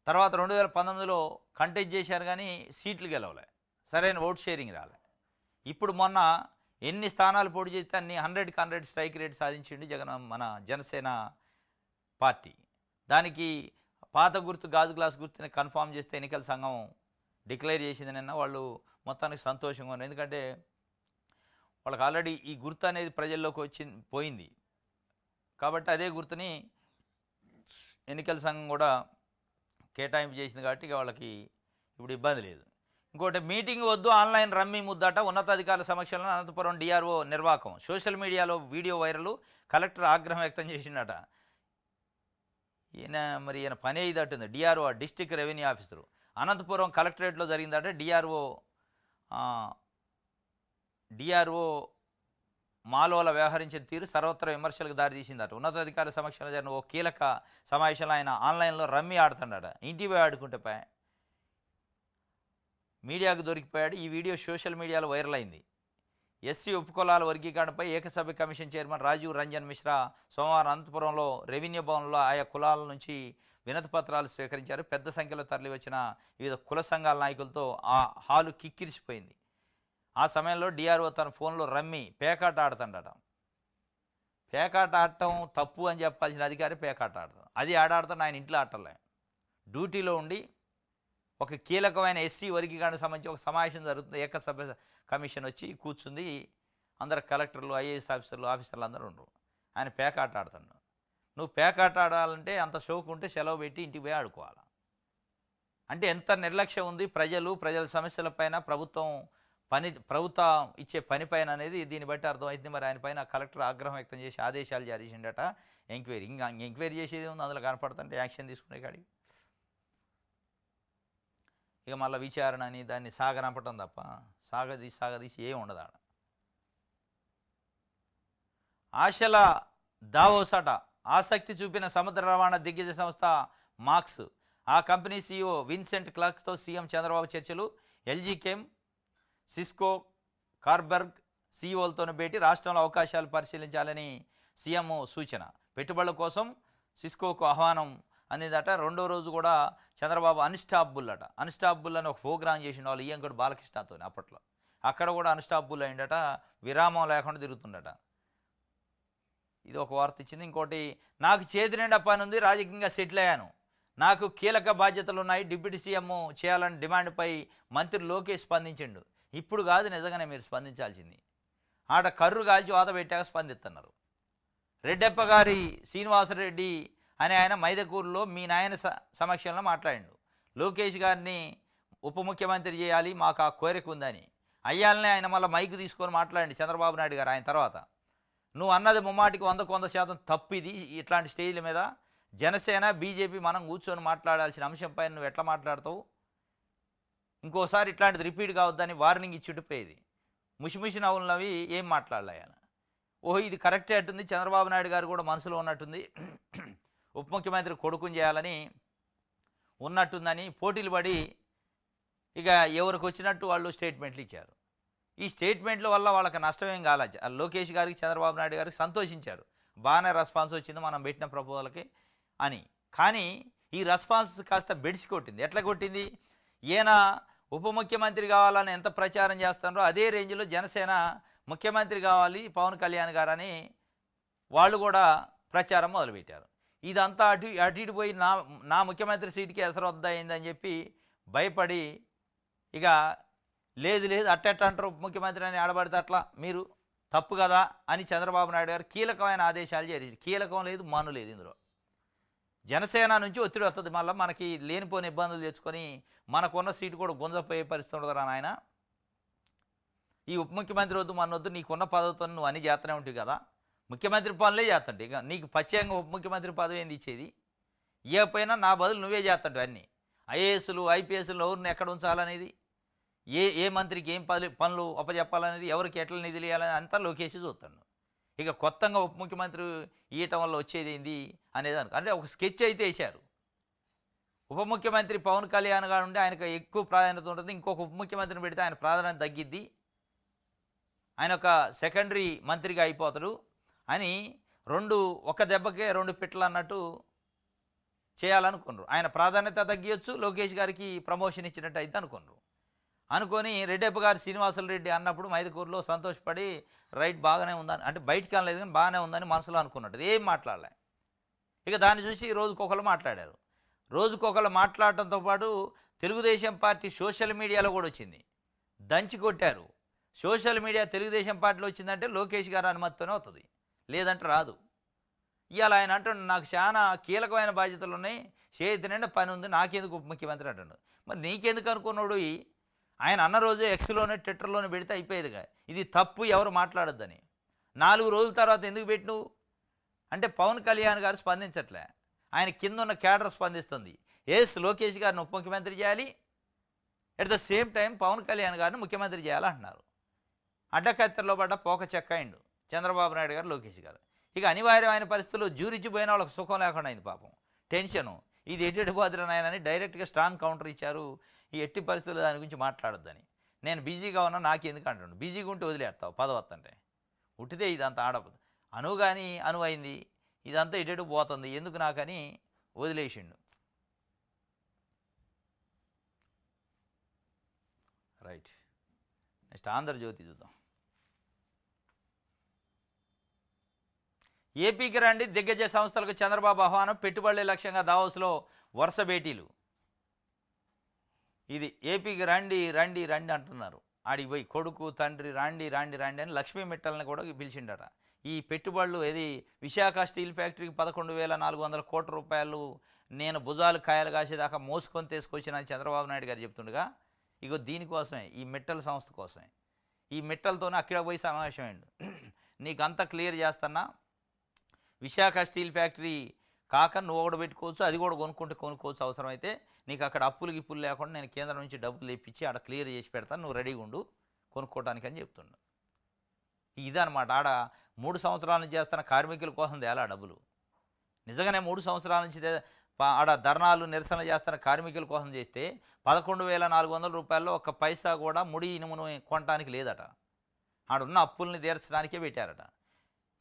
తర్వాత 2019లో కంటెస్ట్ చేశారు, కానీ సీట్లు గెలవలే, సరైన ఓట్ షేరింగ్ రాలే. ఇప్పుడు మొన్న ఎన్ని స్థానాలు పోటీ చేస్తే అన్ని 100కి 100 స్ట్రైక్ రేట్ సాధించిండు మన జనసేన పార్టీ. దానికి పాత గుర్తు గాజు గ్లాస్ గుర్తుని కన్ఫామ్ చేస్తే ఎన్నికల సంఘం డిక్లేర్ చేసింది నిన్న. వాళ్ళు మొత్తానికి సంతోషంగా ఉన్నారు, ఎందుకంటే వాళ్ళకి ఆల్రెడీ ఈ గుర్తు అనేది ప్రజల్లోకి పోయింది కాబట్టి అదే గుర్తుని ఎన్నికల సంఘం కూడా కేటాయింపు చేసింది కాబట్టి ఇక వాళ్ళకి ఇప్పుడు ఇబ్బంది లేదు. ఇంకోటి, మీటింగ్ వద్దు, ఆన్లైన్ రమ్మీ ముద్దట, ఉన్నతాధికారుల సమక్షంలో అనంతపురం డిఆర్ఓ నిర్వాకం. సోషల్ మీడియాలో వీడియో వైరల్, కలెక్టర్ ఆగ్రహం వ్యక్తం చేసిండట. ఈయన పనే ఇదట్టుంది. DRO district revenue officer Anantapur కలెక్టరేట్లో జరిగిందట. డిఆర్ఓ మాలోల వ్యవహరించిన తీరు సర్వత్ర విమర్శలకు దారితీసిందట. ఉన్నతాధికారుల సమక్షంలో జరిగిన ఓ కీలక సమావేశంలో ఆయన ఆన్లైన్లో రమ్మీ ఆడుతున్నాడు. ఇంటికి పోయి ఆడుకుంటే మీడియాకు దొరికిపోయాడు. ఈ వీడియో సోషల్ మీడియాలో వైరల్ అయింది. ఎస్సీ ఉపకులాల వర్గీకరణపై ఏకసభ్య కమిషన్ చైర్మన్ రాజీవ్ రంజన్ మిశ్రా సోమవారం అనంతపురంలో రెవెన్యూ భవన్లో ఆయా కులాల నుంచి వినతి పత్రాలు స్వీకరించారు. పెద్ద సంఖ్యలో తరలివచ్చిన వివిధ కుల సంఘాల నాయకులతో ఆ హాలు కిక్కిరిసిపోయింది. ఆ సమయంలో డిఆర్ఓ తన ఫోన్లో రమ్మీ పేకాట ఆడుతుండట. పేకాట ఆడటం తప్పు అని చెప్పాల్సిన అధికారి పేకాట ఆడతాం, అది ఆడాడుతాను, ఆయన ఇంట్లో ఆటలే. డ్యూటీలో ఉండి ఒక కీలకమైన ఎస్సీ వర్గీకరణకు సంబంధించి ఒక సమావేశం జరుగుతుంది. ఏకసభ్య కమిషన్ వచ్చి కూర్చుంది, అందరు కలెక్టర్లు, ఐఏఎస్ ఆఫీసర్లు అందరూ ఉండరు. ఆయన పేకాట ఆడుతున్నాడు. నువ్వు పేకాట ఆడాలంటే అంత షోకు ఉంటే సెలవు పెట్టి ఇంటికి పోయి ఆడుకోవాలి. అంటే ఎంత నిర్లక్ష్యం ఉంది ప్రజల సమస్యలపైన, ప్రభుత్వం ఇచ్చే పనిపైన అనేది దీన్ని బట్టి అర్థమవుతుంది. మరి ఆయన పైన కలెక్టర్ ఆగ్రహం వ్యక్తం చేసి ఆదేశాలు జారీ చేసిండట. ఎంక్వైరీ చేసేది ఉంది, అందులో కనపడుతుంటే యాక్షన్ తీసుకునే కాడికి ఇక మళ్ళీ విచారణ అని దాన్ని సాగనంపటం తప్ప సాగదీసి ఏమి ఉండదు ఆడ. ఆశల దావోసట ఆసక్తి చూపిన సముద్ర రవాణా దిగ్గజ సంస్థ మాక్స్. ఆ కంపెనీ సీఈఓ విన్సెంట్ క్లార్క్తో సీఎం చంద్రబాబు చర్చలు. ఎల్జీ కెమ్, సిస్కో, కార్బర్గ్ సీఈఓలతోనూ భేటీ. రాష్ట్రంలో అవకాశాలు పరిశీలించాలని సీఎం సూచన. పెట్టుబడుల కోసం సిస్కోకు ఆహ్వానం అనేదట. రెండో రోజు కూడా చంద్రబాబు అన్‌స్టాపబుల్ అట. అన్‌స్టాపబుల్ అని ఒక ప్రోగ్రామ్ చేసిండు వాళ్ళ ఇయ్యంకుడు బాలకృష్ణతోని అప్పట్లో. అక్కడ కూడా అన్‌స్టాపబుల్ అయిండట. విరామం లేకుండా తిరుగుతుండట. ఇది ఒక వార్త ఇచ్చింది. ఇంకోటి, నాకు చేతి నిండా పనుంది, రాజకీయంగా సెటిల్ అయ్యాను. నాకు కీలక బాధ్యతలున్నాయి, డిప్యూటీ సీఎం చేయాలని డిమాండ్పై మంత్రి లోకేష్ స్పందించిండు. ఇప్పుడు కాదు నిజంగానే మీరు స్పందించాల్సింది. ఆడ కర్రు కాల్చి వాత పెట్టాక స్పందిస్తున్నారు. రెడ్డెప్ప గారి శ్రీనివాసరెడ్డి అనే ఆయన మైదకూరులో మీ నాయన సమక్షంలో మాట్లాడిండు. లోకేష్ గారిని ఉప ముఖ్యమంత్రి చేయాలి, మాకు ఆ కోరిక ఉందని. అయ్యాలనే ఆయన మళ్ళీ మైకు తీసుకొని మాట్లాడండి చంద్రబాబు నాయుడు గారు ఆయన తర్వాత. నువ్వు అన్నది ముమ్మాటికి 100% తప్పు. ఇది ఇట్లాంటి స్టేజ్ల మీద జనసేన బీజేపీ మనం కూర్చొని మాట్లాడాల్సిన అంశంపై నువ్వు ఎట్లా మాట్లాడతావు? ఇంకోసారి ఇట్లాంటిది రిపీట్ కావద్దని వార్నింగ్ ఇచ్చిపోయేది. ముషిముషి నవ్వులవి ఏం మాట్లాడలేయాల. ఓహో, ఇది కరెక్టే అట్టుంది. చంద్రబాబు నాయుడు గారు కూడా మనసులో ఉన్నట్టుంది, ఉప ముఖ్యమంత్రి కొడుకుని చేయాలని ఉన్నట్టుందని పోటీలు పడి ఇక ఎవరికి వచ్చినట్టు వాళ్ళు స్టేట్మెంట్లు ఇచ్చారు. ఈ స్టేట్మెంట్ల వల్ల వాళ్ళకి నష్టమేం కాలే. లోకేష్ గారికి చంద్రబాబు నాయుడు గారికి సంతోషించారు, బాగానే రెస్పాన్స్ వచ్చింది మనం పెట్టిన ప్రపోజల్కి అని. కానీ ఈ రెస్పాన్స్ కాస్త బెడిసి కొట్టింది. ఎట్లా కొట్టింది? ఈయన ఉప ముఖ్యమంత్రి కావాలని ఎంత ప్రచారం చేస్తున్నారో అదే రేంజ్లో జనసేన ముఖ్యమంత్రి కావాలి పవన్ కళ్యాణ్ గారని వాళ్ళు కూడా ప్రచారం మొదలుపెట్టారు. ఇదంతా అటు అటు పోయి నా ముఖ్యమంత్రి సీటుకి ఎసరు వద్దయిందని చెప్పి భయపడి ఇక లేదు లేదు అట్టెట్ట అంటారు ఉప ముఖ్యమంత్రి అని ఆడబడితే అట్లా మీరు తప్పు కదా అని చంద్రబాబు నాయుడు గారు కీలకమైన ఆదేశాలు చేసి, కీలకం లేదు మను లేదు ఇందులో. జనసేన నుంచి ఒత్తిడి వస్తుంది, మళ్ళీ మనకి లేనిపోని ఇబ్బందులు తెచ్చుకొని మనకున్న సీటు కూడా గుంజపోయే పరిస్థితి ఉండదురా నాయన. ఈ ఉప ముఖ్యమంత్రి వద్దు మనొద్దు, నీకున్న పదవితో నువ్వు అన్నీ చేస్తూనే ఉంటావు కదా, ముఖ్యమంత్రి పనులే చేస్తుంటే ఇక నీకు ప్రత్యేకంగా ఉప ముఖ్యమంత్రి పదవి ఏంది ఇచ్చేది? ఇవ్వకపోయినా నా బదులు నువ్వే చేస్తుంటావు అన్నీ. ఐఏఎస్లు ఐపీఎస్లు ఎవరిని ఎక్కడ ఉంచాలనేది, ఏ మంత్రికి ఏం పనులు అప్పచెప్పాలనేది, ఎవరికి ఎట్లా నిధులు ఇవ్వాలని అంతా లోకేష్ చూస్తాడు. ఇక కొత్తగా ఉప ముఖ్యమంత్రి ఇవ్వటం వల్ల వచ్చేది ఏంది అనేది అంటే ఒక స్కెచ్ అయితే వేశారు. ఉప ముఖ్యమంత్రి పవన్ కళ్యాణ్ గారు ఉంటే ఆయనకు ఎక్కువ ప్రాధాన్యత ఉంటుంది, ఇంకొక ఉప ముఖ్యమంత్రిని పెడితే ఆయన ప్రాధాన్యత తగ్గిద్ది, ఆయన ఒక సెకండరీ మంత్రిగా అయిపోతాడు అని ఒక దెబ్బకే రెండు పిట్టలు అన్నట్టు చేయాలనుకున్నారు. ఆయన ప్రాధాన్యత తగ్గియొచ్చు, లోకేష్ గారికి ప్రమోషన్ ఇచ్చినట్టు అయితే అనుకొని రెడ్డెప్ప గారు శ్రీనివాసులు రెడ్డి అన్నప్పుడు మైదకూరులో సంతోషపడి రైట్ బాగానే ఉందని, అంటే బయటికి అనలేదు కానీ బాగానే ఉందని మనసులో అనుకున్నట్టు ఏం మాట్లాడలే. ఇక దాన్ని చూసి రోజుకొకరు మాట్లాడారు. రోజుకొకరు మాట్లాడటంతో పాటు తెలుగుదేశం పార్టీ సోషల్ మీడియాలో కూడా వచ్చింది, దంచి కొట్టారు. సోషల్ మీడియా తెలుగుదేశం పార్టీలో వచ్చిందంటే లోకేష్ గారు అనుమతితోనే అవుతుంది, లేదంటే రాదు. ఇవాళ ఆయన అంటాడు నాకు చాలా కీలకమైన బాధ్యతలు ఉన్నాయి, చేతి నిండా పని ఉంది, నాకెందుకు ఉప ముఖ్యమంత్రి అంటాడు. మరి నీకెందుకు అనుకున్నాడు? ఆయన అన్న రోజు ఎక్స్లోనే ట్విట్టర్లోనే పెడితే అయిపోయేదిగా. ఇది తప్పు, ఎవరు మాట్లాడొద్దని. 4 రోజుల తర్వాత ఎందుకు పెట్టినవు అంటే పవన్ కళ్యాణ్ గారు స్పందించట్లే, ఆయన కింద ఉన్న క్యాడర్ స్పందిస్తుంది. లోకేష్ గారిని ఉప ముఖ్యమంత్రి చేయాలి, at the same time Pavan Kalyan గారిని ముఖ్యమంత్రి చేయాలంటున్నారు. అడ్డకత్తెరలో పడ్డ పోక చెక్కాయిండు చంద్రబాబు నాయుడు గారు, లోకేష్ గారు. ఇక అనివార్యమైన పరిస్థితుల్లో జూరిచ్చిపోయిన వాళ్ళకి సుఖం లేకుండా అయింది పాపం, టెన్షను. ఇది ఎట్టి పోద్రనాయనని డైరెక్ట్గా స్ట్రాంగ్ కౌంటర్ ఇచ్చారు. ఈ ఎట్టి పరిస్థితుల్లో దాని గురించి మాట్లాడొద్దని. నేను బిజీగా ఉన్నా నాకు ఎందుకు అంటాడు, బిజీగా ఉంటే వదిలేస్తావు పదవత్తంటే ఉట్టితే ఇదంతా ఆడపదు అనువు కానీ అనువైంది, ఇదంతా ఎటు పోతుంది ఎందుకు నాకని వదిలేసిండు. రైట్, నెక్స్ట్ ఆంధ్రజ్యోతి చూద్దాం. ఏపీకి రండి, దిగ్గజ సంస్థలకు చంద్రబాబు ఆహ్వానం, పెట్టుబడుల లక్ష్యంగా దావోస్లో వరుస భేటీలు. ఇది ఏపీకి రండి రండి రండి అంటున్నారు. ఆడికి పోయి కొడుకు తండ్రి రండి రండి రండి అని లక్ష్మీ మిట్టల్ని కూడా పిలిచిండట. ఈ పెట్టుబడులు ఏది విశాఖ స్టీల్ ఫ్యాక్టరీకి 11,400 కోట్ల రూపాయలు నేను భుజాలు కాయలు కాసేదాకా మోసుకొని తీసుకొచ్చిన చంద్రబాబు నాయుడు గారు చెప్తుండగా, ఇగో దీనికోసమే, ఈ మిట్టల సంస్థ కోసమే, ఈ మిట్టలతోనే అక్కడ పోయి సమావేశమైండు. నీకు అంతా క్లియర్ చేస్తున్నా, విశాఖ స్టీల్ ఫ్యాక్టరీ కాక నువ్వు ఒకటి పెట్టుకోవచ్చు, అది కూడా కొనుక్కోవచ్చు, అవసరమైతే నీకు అక్కడ అప్పులు గిప్పులు లేకుండా నేను కేంద్రం నుంచి డబ్బులు తెప్పించి అక్కడ క్లియర్ చేసి పెడతాను, నువ్వు రెడీగా ఉండు కొనుక్కోవడానికి అని చెప్తుండు. ఇదనమాట. ఆడ 3 సంవత్సరాల నుంచి చేస్తున్న కార్మికుల కోసం తేలా డబ్బులు. నిజంగానే 3 సంవత్సరాల నుంచి ఆడ ధర్నాలు నిరసనలు చేస్తున్న కార్మికుల కోసం చేస్తే 11,400 రూపాయల్లో ఒక్క పైసా కూడా ముడి ఇనుమును కొనడానికి లేదట. ఆడున్న అప్పుల్ని తీర్చడానికే పెట్టారట.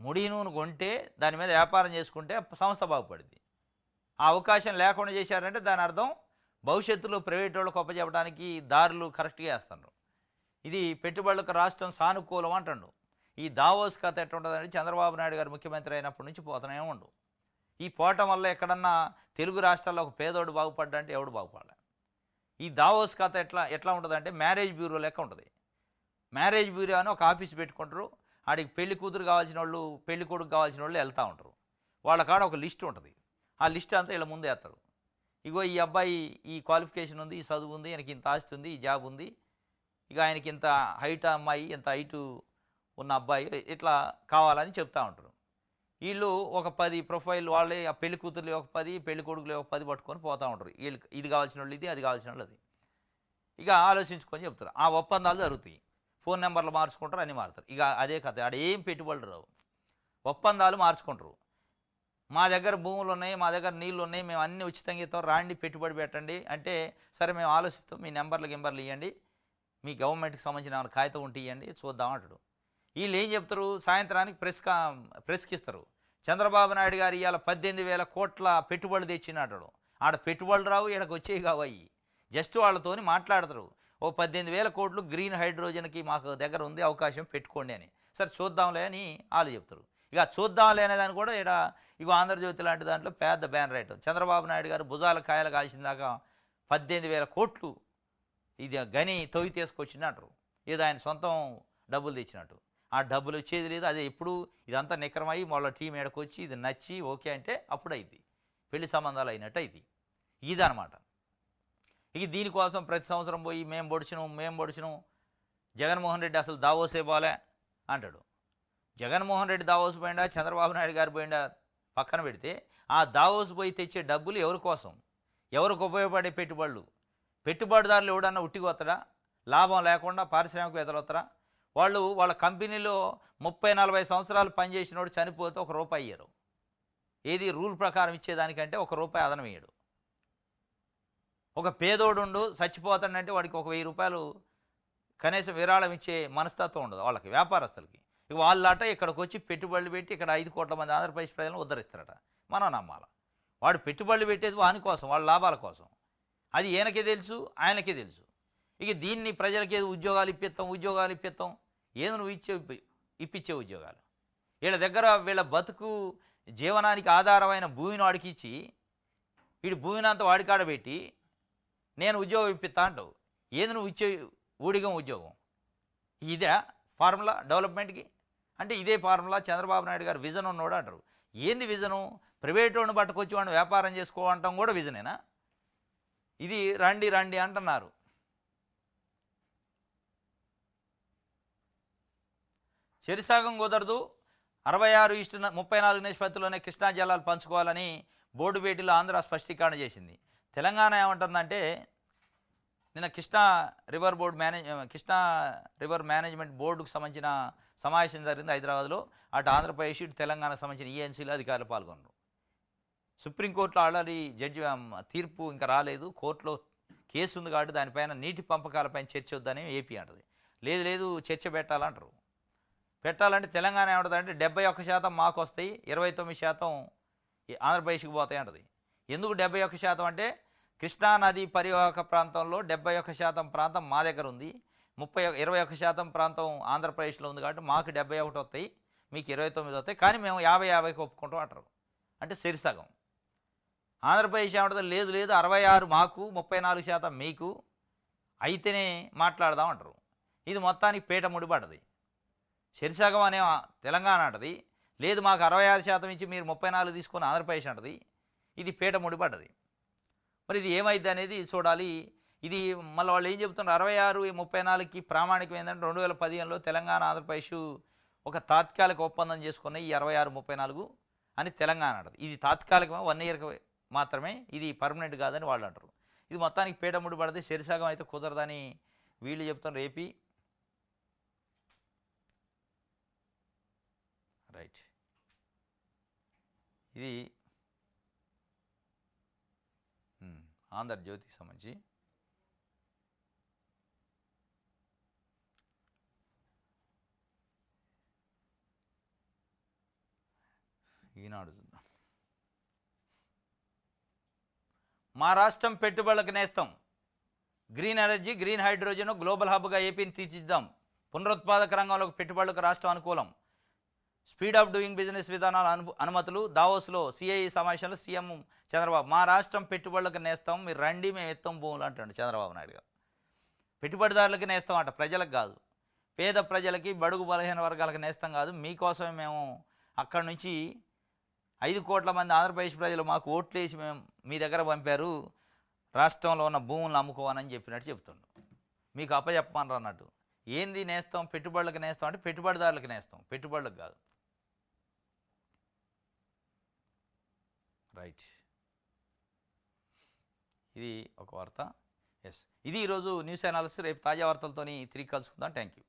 ముడి ఇనుమును కొంటే దాని మీద వ్యాపారం చేసుకుంటే సంస్థ బాగుపడింది. ఆ అవకాశం లేకుండా చేశారంటే దాని అర్థం భవిష్యత్తులో ప్రైవేట్ వాళ్ళకి అప్పచెప్పడానికి దారులు కరెక్ట్‌గా ఏస్తన్నారు. ఇది పెట్టుబడులకు రాష్ట్రం సానుకూలం అంటుండు. ఈ దావోస్ కథ ఎట్టుంటదంటే చంద్రబాబు నాయుడు గారు ముఖ్యమంత్రి అయినప్పటి నుంచి పోతూనే ఉండు. ఈ పోవటం వల్ల ఎక్కడన్నా తెలుగు రాష్ట్రాల్లో ఒక పేదోడు బాగుపడ్డా అంటే ఎవడు బాగుపడలే. ఈ దావోస్ కథ ఎట్లా ఎట్లా ఉంటదంటే మ్యారేజ్ బ్యూరో లెక్క ఉంటది. మ్యారేజ్ బ్యూరో అని ఒక ఆఫీస్ పెట్టుకుంటారు. ఆడికి పెళ్లి కూతురు కావాల్సినోళ్ళు, పెళ్లి కొడుకు కావాల్సినోళ్ళు ఎళ్తా ఉంటారు. వాళ్ళ కాడ ఒక లిస్ట్ ఉంటది. ఆ లిస్ట్ అంతా ఈళ్ళ ముందు ఏత్తరు. ఇగో ఈ అబ్బాయి ఈ క్వాలిఫికేషన్ ఉంది, ఈ చదువు ఉంది, ఈయనకి ఇంత ఆస్తి ఉంది, ఈ జాబ్ ఉంది. ఇక ఆయనకి ఇంత హైట్ అమ్మాయి, ఇంత హైటు ఉన్న అబ్బాయి ఇట్లా కావాలని చెప్తా ఉంటారు. ఈళ్ళు ఒక 10 ప్రొఫైల్ వాళ్ళే ఆ పెళ్లి కూతుర్లు ఒక 10, పెళ్లి కొడుకులు ఒక 10 పట్టుకొని పోతా ఉంటారు. ఈళ్ళకి ఇది కావాల్సినోళ్ళు ఇది, అది కావాల్సినోళ్ళు అది. ఇక ఆలోచించుకొని చెప్తారు. ఆ ఒప్పందాలు జరుగుతాయి. ఫోన్ నంబర్లు మార్చుకుంటారు, అన్నీ మారుతారు. ఇక అదే కథ. ఆడ ఏం పెట్టుబడులు రావు. ఒప్పందాలు మార్చుకుంటారు. మా దగ్గర భూములున్నాయి, మా దగ్గర నీళ్లున్నాయి, మేము అన్నీ ఉచితంగా ఇస్తాం, రాండి పెట్టుబడి పెట్టండి అంటే, సరే మేము ఆలోచిస్తాం, మీ నంబర్లు గింబర్లు ఇవ్వండి, మీ గవర్నమెంట్‌కి సంబంధించిన ఏమైనా కాగితం ఉంటే ఇయ్యండి చూద్దాం అంటాడు. ఈళ్ళు ఏం చెప్తారు, సాయంత్రానికి ప్రెస్‌కి ఇస్తారు. చంద్రబాబు నాయుడు గారు ఇవాళ 18,000 కోట్ల పెట్టుబడులు తెచ్చిండంటాడు. ఆడ పెట్టుబడులు రావు, ఈడకి వచ్చేవి కావు అయ్యి. జస్ట్ వాళ్ళతోని మాట్లాడతారు. ఓ 18,000 కోట్లు గ్రీన్ హైడ్రోజన్‌కి మాకు దగ్గర ఉంది అవకాశం పెట్టుకోండి అని. సరే చూద్దాంలే అని ఆళ్ళు చెప్తారు. ఇక చూద్దాంలే అనేదాన్ని కూడా ఈడ ఇగో ఆంధ్రజ్యోతి లాంటి దాంట్లో పెద్ద బ్యానర్ ఐటమ్. చంద్రబాబు నాయుడు గారు భుజాల కాయలు కాసిన దాకా 18,000 కోట్లు ఇది గని తొవ్వి తీసుకొచ్చిండంటారు. ఏదో ఆయన సొంతం డబ్బులు తెచ్చినట్టు. ఆ డబ్బులు వచ్చేది లేదు. అదే ఎప్పుడు ఇదంతా నికరమై వాళ్ళ టీం ఈడకొచ్చి ఇది నచ్చి ఓకే అంటే అప్పుడు అయిద్ది. పెళ్లి సంబంధాలు అయినట్టు అయిద్ది. ఇదనమాట. ఇక దీనికోసం ప్రతి సంవత్సరం పోయి మేము పొడిచినాం. జగన్మోహన్ రెడ్డి అసలు దావోసే పోలే అంటాడు. జగన్మోహన్ రెడ్డి దావోస్ పోయిండా, చంద్రబాబు నాయుడు గారు పోయిండా పక్కన పెడితే, ఆ దావోస్ పోయి తెచ్చే డబ్బులు ఎవరి కోసం? ఎవరికి ఉపయోగపడే పెట్టుబడులు? పెట్టుబడిదారులు ఎవడన్నా ఉట్టిగా వస్తాడా? లాభం లేకుండా పారిశ్రామికవేత్తలు వస్తారా? వాళ్ళు వాళ్ళ కంపెనీలో 30, 40 సంవత్సరాలు పనిచేసినోడు చనిపోతే ఒక రూపాయి ఇయ్యరు. ఏది రూల్ ప్రకారం ఇచ్చేదానికంటే ఒక రూపాయి అదనం ఇయ్యడు. ఒక పేదోడుండు చచ్చిపోతాడంటే వాడికి ఒక 1000 రూపాయలు కనీసం విరాళం ఇచ్చే మనస్తత్వం ఉండదు వాళ్ళకి, వ్యాపారస్తులకి. ఇక వాళ్ళట ఇక్కడికి వచ్చి పెట్టుబడులు పెట్టి ఇక్కడ 5 కోట్ల మంది ఆంధ్రప్రదేశ్ ప్రజలను ఉద్ధరిస్తారట. మనం నమ్మాలి. వాడు పెట్టుబడులు పెట్టేది వాని కోసం, వాళ్ళ లాభాల కోసం. అది ఈయనకే తెలుసు, ఆయనకే తెలుసు. ఇక దీన్ని ప్రజలకి ఏదో ఉద్యోగాలు ఇప్పిస్తాం. ఏదో నువ్వు ఇప్పించే ఉద్యోగాలు. వీళ్ళ దగ్గర వీళ్ళ బతుకు జీవనానికి ఆధారమైన భూమిని వాడికిచ్చి, వీడి భూమిని అంతా వాడికాడ పెట్టి నేను ఉద్యోగం ఇప్పిస్తా అంటావు. ఏది నువ్వు ఇచ్చే ఊడిగం ఉద్యోగం? ఇదే ఫార్ములా డెవలప్మెంట్కి? అంటే ఇదే ఫార్ములా చంద్రబాబు నాయుడు గారు విజన్ ఉన్నోడు అంటారు. ఏంది విజను? ప్రైవేట్ వాడిని పట్టుకొచ్చి వాడిని వ్యాపారం చేసుకోవటం కూడా విజనేనా? ఇది రండి అంటున్నారు. చెరిసాగం కుదరదు, 66:34 నిష్పత్తిలోనే కృష్ణా జలాలు పంచుకోవాలని బోర్డు భేటీలో ఆంధ్ర స్పష్టీకరణ చేసింది. తెలంగాణ ఏమంటుందంటే, నిన్న కృష్ణా రివర్ మేనేజ్మెంట్ బోర్డుకు సంబంధించిన సమావేశం జరిగింది హైదరాబాద్లో. అటు ఆంధ్రప్రదేశ్, ఇటు తెలంగాణకు సంబంధించిన ఈఎన్సీలు అధికారులు పాల్గొన్నారు. సుప్రీంకోర్టులో ఆల్రెడీ తీర్పు ఇంకా రాలేదు. కోర్టులో కేసు ఉంది కాబట్టి దానిపైన నీటి పంపకాలపైన చర్చ వద్దని ఏపీ అంటది. లేదు చర్చ పెట్టాలంటారు. పెట్టాలంటే తెలంగాణ ఏమంటుందంటే 71% మాకు వస్తాయి, 29% ఆంధ్రప్రదేశ్కి పోతాయి అంటది. ఎందుకు 71% అంటే, కృష్ణా నది పరివాహక ప్రాంతంలో 71% ప్రాంతం మా దగ్గర ఉంది, 21% ప్రాంతం ఆంధ్రప్రదేశ్లో ఉంది కాబట్టి మాకు 71 వస్తాయి, మీకు 29 వస్తాయి, కానీ మేము 50-50కి ఒప్పుకుంటాం అంటారు. అంటే సరిసగం. ఆంధ్రప్రదేశ్ ఏమంటుంది, లేదు 66 మాకు, 34% మీకు, అయితేనే మాట్లాడదాం అంటారు. ఇది మొత్తానికి పీట ముడిపడ్డది. సరిసగం అనే తెలంగాణ అంటది, లేదు మాకు 66% ఇచ్చి మీరు 34 తీసుకొని ఆంధ్రప్రదేశ్ అంటది. ఇది పీట ముడిపడ్డది. మరి ఇది ఏమైంది అనేది చూడాలి. ఇది మళ్ళీ వాళ్ళు ఏం చెప్తున్నారు, 66-34కి ప్రామాణికం ఏంటంటే 2015లో తెలంగాణ ఆంధ్రప్రదేశ్ ఒక తాత్కాలిక ఒప్పందం చేసుకున్నాయి ఈ 66-34 అని తెలంగాణ అంటది. ఇది తాత్కాలికమే, 1 ఇయర్కి మాత్రమే, ఇది పర్మనెంట్ కాదని వాళ్ళు అంటారు. ఇది మొత్తానికి పీట ముడిపడితే సరిసగం అయితే కుదరదని వీళ్ళు చెప్తున్నారు ఏపీ. రైట్. ఇది ఆంధ్రజ్యోతికి సంబంధించి. ఈనాడు చూద్దాం. మా రాష్ట్రం పెట్టుబడులకు నేస్తాం. Green energy, green hydrogen global హబ్గా ఏపీని తీర్చిదిద్దాం. పునరుత్పాదక రంగంలోకి పెట్టుబడులకు రాష్ట్రం అనుకూలం. స్పీడ్ ఆఫ్ డూయింగ్ బిజినెస్ విధానాల అనుమతులు. దావోస్లో సిఐఈ సమావేశంలో సీఎం చంద్రబాబు. మా రాష్ట్రం పెట్టుబడులకు నేస్తాం, మీరు రండి, మేము ఎత్తం భూములు అంటాడు చంద్రబాబు నాయుడు గారు. పెట్టుబడిదారులకి నేస్తాం అంట, ప్రజలకు కాదు. పేద ప్రజలకి, బడుగు బలహీన వర్గాలకు నేస్తాం కాదు, మీకోసమే మేము అక్కడి నుంచి 5 కోట్ల మంది ఆంధ్రప్రదేశ్ ప్రజలు మాకు ఓట్లు వేసి మేము మీ దగ్గర పంపారు, రాష్ట్రంలో ఉన్న భూములను అమ్ముకోవాలని చెప్పినట్టు చెప్తుండు. మీకు అప్పచెప్పమన్నారు అన్నట్టు. ఏంది నేస్తాం? పెట్టుబడులకు నేస్తాం అంటే పెట్టుబడిదారులకు నేస్తాం, పెట్టుబడులకు కాదు. రైట్, ఇది ఒక వార్త. ఎస్, ఇది ఈరోజు న్యూస్ అనాలిసిస్. రేపు తాజా వార్తలతోని తిరిగి కలుసుకుందాం. Thank you.